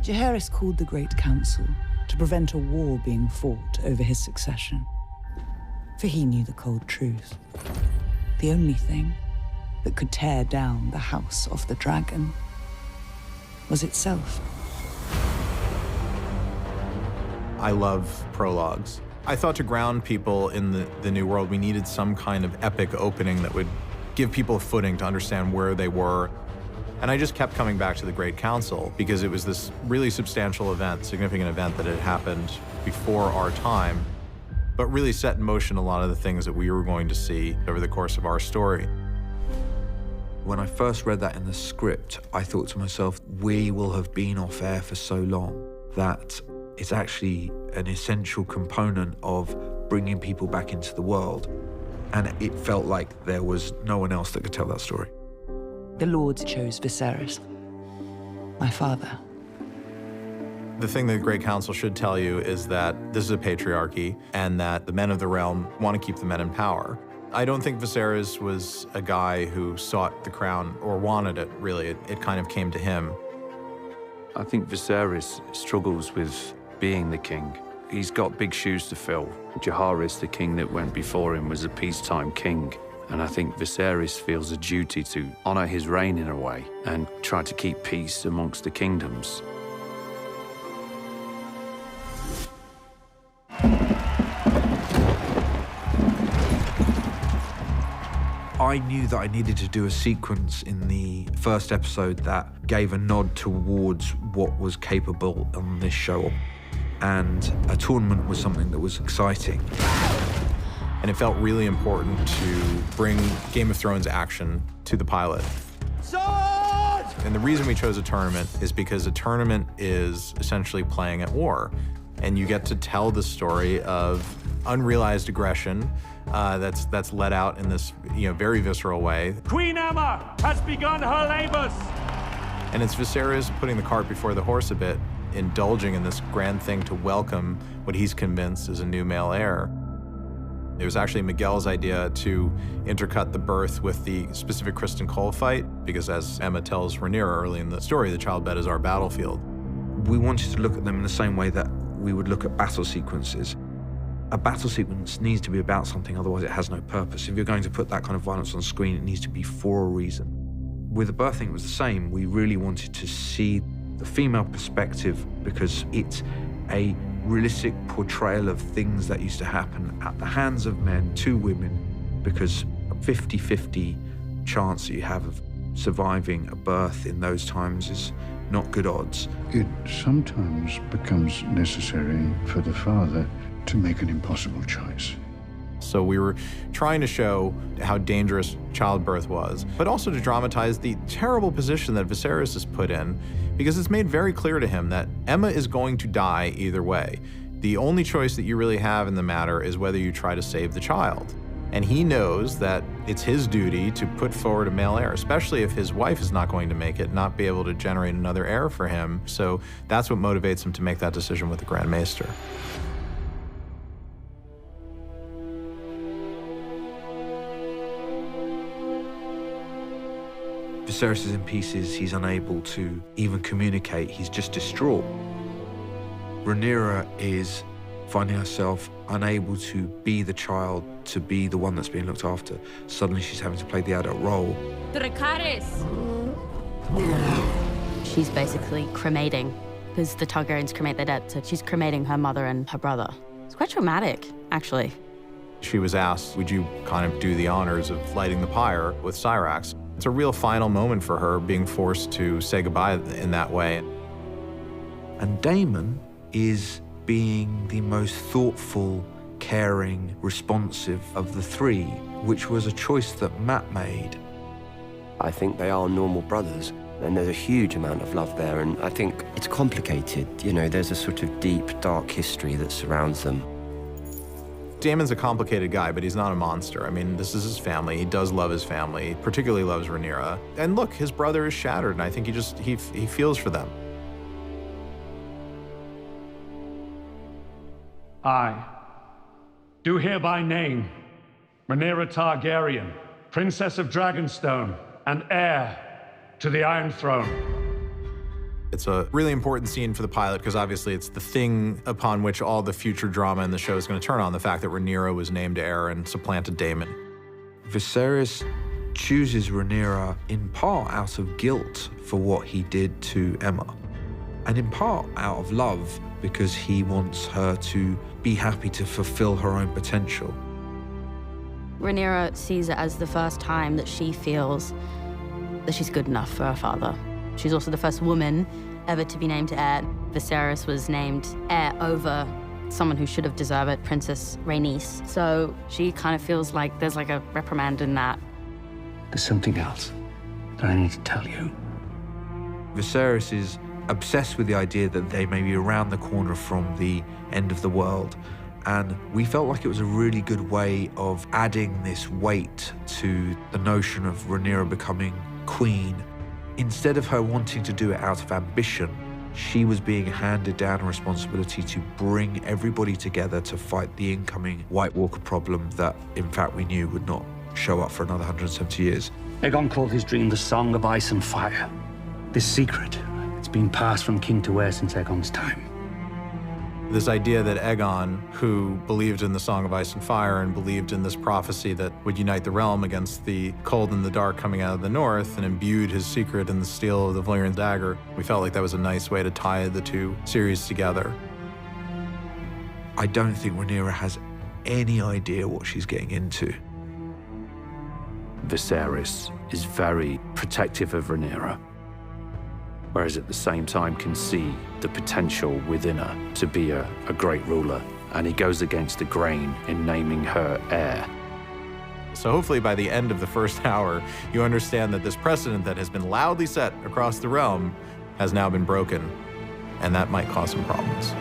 Jaehaerys called the Great Council to prevent a war being fought over his succession. For he knew the cold truth. The only thing that could tear down the House of the Dragon was itself. I love prologues. I thought to ground people in the New World, we needed some kind of epic opening that would give people a footing to understand where they were. And I just kept coming back to the Great Council because it was this really substantial event, significant event that had happened before our time, but really set in motion a lot of the things that we were going to see over the course of our story. When I first read that in the script, I thought to myself, we will have been off air for so long that it's actually an essential component of bringing people back into the world. And it felt like there was no one else that could tell that story. The Lords chose Viserys, my father. The thing that the Great Council should tell you is that this is a patriarchy and that the men of the realm want to keep the men in power. I don't think Viserys was a guy who sought the crown or wanted it, really. It kind of came to him. I think Viserys struggles with being the king. He's got big shoes to fill. Jaehaerys, the king that went before him, was a peacetime king. And I think Viserys feels a duty to honor his reign in a way and try to keep peace amongst the kingdoms. I knew that I needed to do a sequence in the first episode that gave a nod towards what was capable on this show. And a tournament was something that was exciting. And it felt really important to bring Game of Thrones action to the pilot. Sword! And the reason we chose a tournament is because a tournament is essentially playing at war. And you get to tell the story of unrealized aggression that's let out in this very visceral way. Queen Emma has begun her labors! And it's Viserys putting the cart before the horse a bit, indulging in this grand thing to welcome what he's convinced is a new male heir. It was actually Miguel's idea to intercut the birth with the specific Kristen Cole fight, because as Emma tells Rhaenyra early in the story, the childbed is our battlefield. We wanted to look at them in the same way that we would look at battle sequences. A battle sequence needs to be about something, otherwise it has no purpose. If you're going to put that kind of violence on screen, it needs to be for a reason. With the birthing, it was the same. We really wanted to see the female perspective because it's a realistic portrayal of things that used to happen at the hands of men to women, because a 50-50 chance that you have of surviving a birth in those times is not good odds. It sometimes becomes necessary for the father to make an impossible choice. So we were trying to show how dangerous childbirth was, but also to dramatize the terrible position that Viserys is put in, because it's made very clear to him that Emma is going to die either way. The only choice that you really have in the matter is whether you try to save the child. And he knows that it's his duty to put forward a male heir, especially if his wife is not going to make it, not be able to generate another heir for him. So that's what motivates him to make that decision with the Grand Maester. Viserys is in pieces, he's unable to even communicate, he's just distraught. Rhaenyra is finding herself unable to be the child, to be the one that's being looked after. Suddenly she's having to play the adult role. Dracarys! She's basically cremating, because the Targaryens cremate their dead, so she's cremating her mother and her brother. It's quite traumatic, actually. She was asked, would you kind of do the honors of lighting the pyre with Syrax? It's a real final moment for her, being forced to say goodbye in that way. And Daemon is being the most thoughtful, caring, responsive of the three, which was a choice that Matt made. I think they are normal brothers, and there's a huge amount of love there, and I think it's complicated. There's a sort of deep, dark history that surrounds them. Daemon's a complicated guy, but he's not a monster. I mean, this is his family. He does love his family, particularly loves Rhaenyra. And look, his brother is shattered, and I think he feels for them. I do hereby name Rhaenyra Targaryen, Princess of Dragonstone and heir to the Iron Throne. It's a really important scene for the pilot because obviously it's the thing upon which all the future drama in the show is going to turn on, the fact that Rhaenyra was named heir and supplanted Daemon. Viserys chooses Rhaenyra in part out of guilt for what he did to Emma, and in part out of love because he wants her to be happy to fulfill her own potential. Rhaenyra sees it as the first time that she feels that she's good enough for her father. She's also the first woman ever to be named heir. Viserys was named heir over someone who should have deserved it, Princess Rhaenys. So she kind of feels like there's like a reprimand in that. There's something else that I need to tell you. Viserys is obsessed with the idea that they may be around the corner from the end of the world, and we felt like it was a really good way of adding this weight to the notion of Rhaenyra becoming queen. Instead of her wanting to do it out of ambition, she was being handed down a responsibility to bring everybody together to fight the incoming White Walker problem that, in fact, we knew would not show up for another 170 years. Aegon called his dream the Song of Ice and Fire. This secret, it's been passed from king to heir since Aegon's time. This idea that Aegon, who believed in the Song of Ice and Fire and believed in this prophecy that would unite the realm against the cold and the dark coming out of the north and imbued his secret in the steel of the Valyrian dagger, we felt like that was a nice way to tie the two series together. I don't think Rhaenyra has any idea what she's getting into. Viserys is very protective of Rhaenyra, whereas at the same time can see the potential within her to be a great ruler, and he goes against the grain in naming her heir. So hopefully by the end of the first hour, you understand that this precedent that has been loudly set across the realm has now been broken, and that might cause some problems.